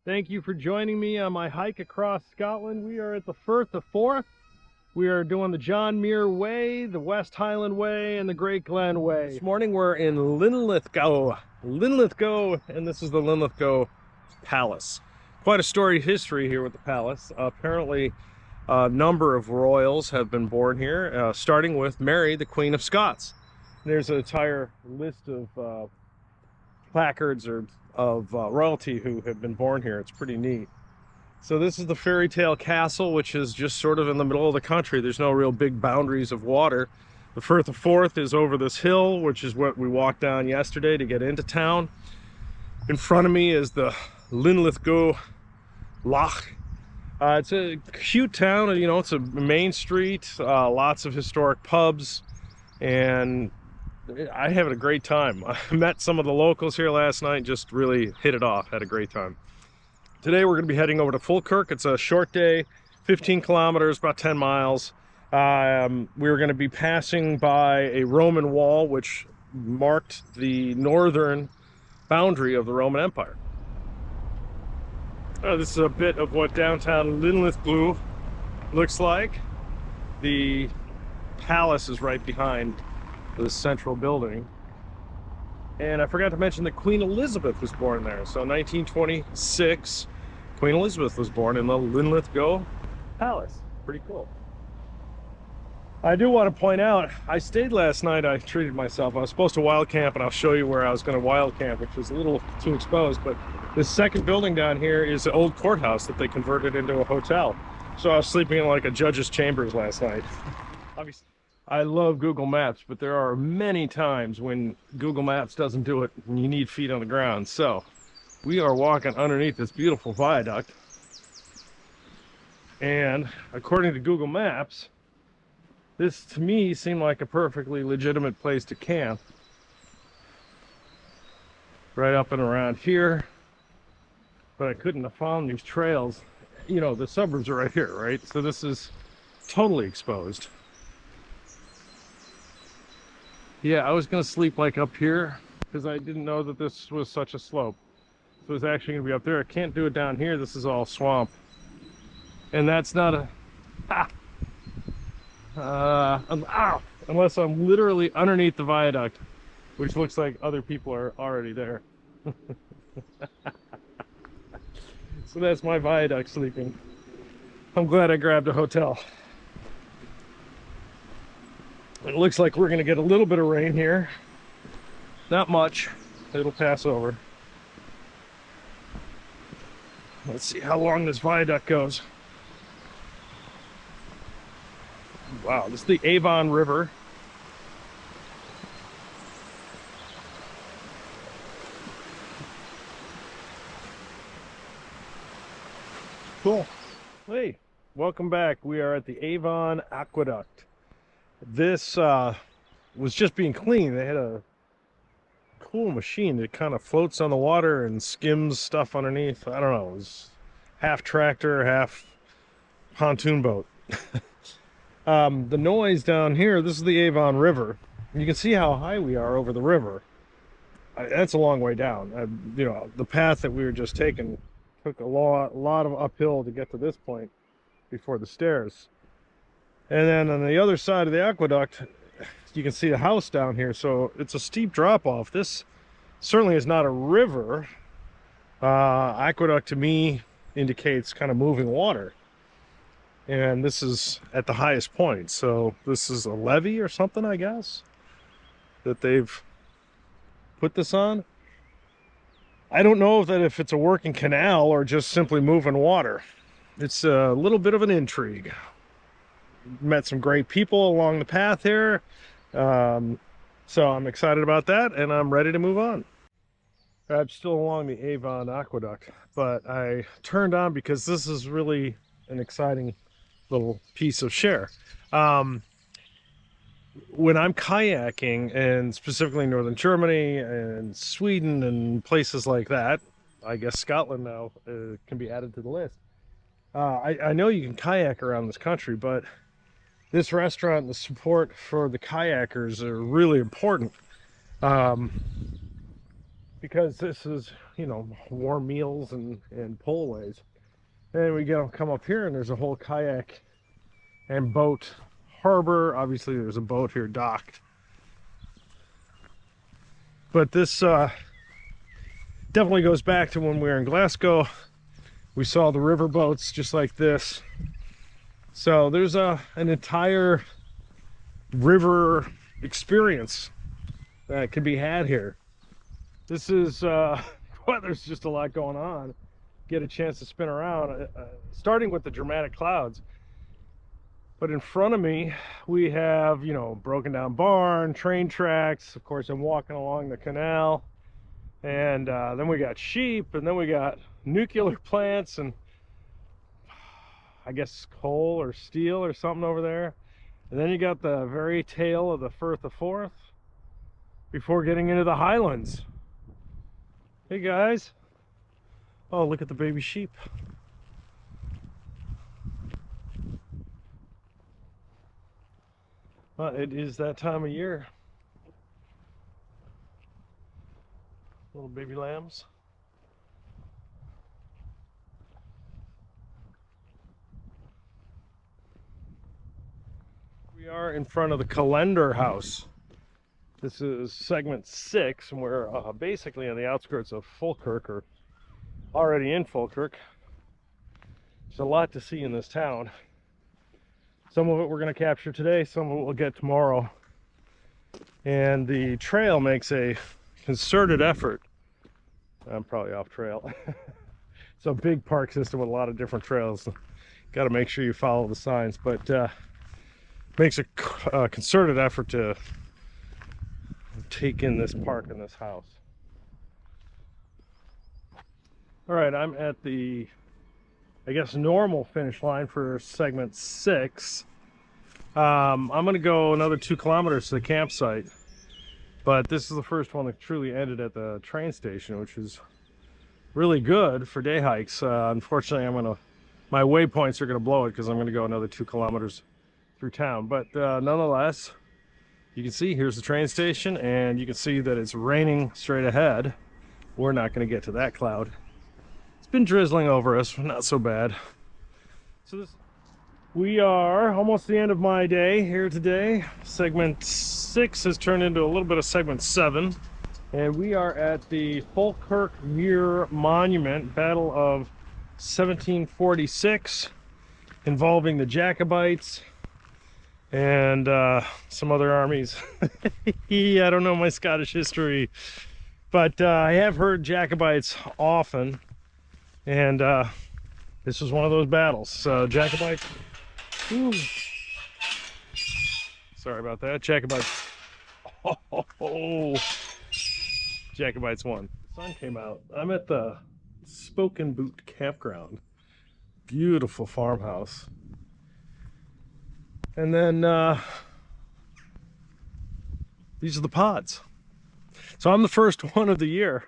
Thank you for joining me on my hike across Scotland. We are at the Firth of Forth. We are doing the John Muir Way, the West Highland Way, and the Great Glen Way. This morning we're in Linlithgow, and this is the Linlithgow Palace. Quite a storied history here with the palace. Apparently a number of royals have been born here, starting with Mary, the Queen of Scots. There's an entire list of placards of royalty who have been born here. It's pretty neat. So this is the fairy tale castle, which is just sort of in the middle of the country. There's no real big boundaries of water. The Firth of Forth is over this hill, which is what we walked down yesterday to get into town. In front of me is the Linlithgow Loch. It's a cute town, you know, it's a main street, lots of historic pubs, and I had a great time. I met some of the locals here last night, just really hit it off, had a great time. Today we're going to be heading over to Falkirk. It's a short day, 15 kilometers, about 10 miles. We're going to be passing by a Roman wall which marked the northern boundary of the Roman Empire. This is a bit of what downtown Linlithgow looks like. The palace is right behind the central building. And I forgot to mention that Queen Elizabeth was born there. So 1926, Queen Elizabeth was born in the Linlithgow Palace. Pretty cool. I do want to point out, I stayed last night, I treated myself. I was supposed to wild camp, and I'll show you where I was going to wild camp, which was a little too exposed. But this second building down here is an old courthouse that they converted into a hotel. So I was sleeping in like a judge's chambers last night. Obviously, I love Google Maps, but there are many times when Google Maps doesn't do it and you need feet on the ground. So we are walking underneath this beautiful viaduct. And according to Google Maps, this to me seemed like a perfectly legitimate place to camp. Right up and around here. But I couldn't have found these trails. You know, the suburbs are right here, right? So this is totally exposed. Yeah, I was going to sleep like up here because I didn't know that this was such a slope. So it's actually going to be up there. I can't do it down here. This is all swamp. And that's not a... unless I'm literally underneath the viaduct, which looks like other people are already there. So that's my viaduct sleeping. I'm glad I grabbed a hotel. It looks like we're going to get a little bit of rain here. Not much. It'll pass over. Let's see how long this viaduct goes. Wow, this is the Avon River. Cool. Hey, welcome back. We are at the Avon Aqueduct. This was just being cleaned. They had a cool machine that kind of floats on the water and skims stuff underneath. I don't know, it was half tractor, half pontoon boat. The noise down here, this is the Avon River. You can see how high we are over the river. That's a long way down. You know, the path that we were just taking took a lot of uphill to get to this point before the stairs. And then on the other side of the aqueduct, you can see the house down here. So it's a steep drop off. This certainly is not a river. Aqueduct to me indicates kind of moving water. And this is at the highest point. So this is a levee or something, I guess, that they've put this on. I don't know if it's a working canal or just simply moving water. It's a little bit of an intrigue. Met some great people along the path here. So I'm excited about that, and I'm ready to move on. I'm still along the Avon Aqueduct, but I turned on because this is really an exciting little piece of share. When I'm kayaking, and specifically northern Germany and Sweden and places like that, I guess Scotland now can be added to the list. I know you can kayak around this country, but this restaurant and the support for the kayakers are really important. Because this is, you know, warm meals and pullaways. And we come up here and there's a whole kayak and boat harbor. Obviously there's a boat here docked. But this definitely goes back to when we were in Glasgow. We saw the river boats just like this. So there's an entire river experience that can be had here. This is, well, there's just a lot going on. Get a chance to spin around, starting with the dramatic clouds. But in front of me, we have, you know, broken down barn, train tracks. Of course, I'm walking along the canal. And then we got sheep, and then we got nuclear plants, and I guess coal or steel or something over there. And then you got the very tail of the Firth of Forth before getting into the highlands. Hey guys. Oh, look at the baby sheep. Well, it is that time of year. Little baby lambs. We are in front of the Callendar house. This is segment 6, and we're basically on the outskirts of Falkirk, or already in Falkirk. There's a lot to see in this town. Some of it we're going to capture today, some of it we'll get tomorrow. And the trail makes a concerted effort. I'm probably off trail. It's a big park system with a lot of different trails. Got to make sure you follow the signs, but makes a concerted effort to take in this park and this house. All right, I'm at the, I guess, normal finish line for segment 6. I'm going to go another 2 kilometers to the campsite, but this is the first one that truly ended at the train station, which is really good for day hikes. Unfortunately, my waypoints are going to blow it because I'm going to go another 2 kilometers through town. But nonetheless, you can see here's the train station, and you can see that it's raining straight ahead. We're not going to get to that cloud. It's been drizzling over us, not so bad. So we are almost the end of my day here today. Segment 6 has turned into a little bit of segment 7, and we are at the Falkirk Muir Monument, Battle of 1746, involving the Jacobites and some other armies. I don't know my Scottish history, but I have heard Jacobites often, and this was one of those battles. So Jacobites, ooh, sorry about that. Jacobites, oh, Jacobites won. The sun came out. I'm at the Spoken Boot Campground. Beautiful farmhouse. And then these are the pods. So I'm the first one of the year.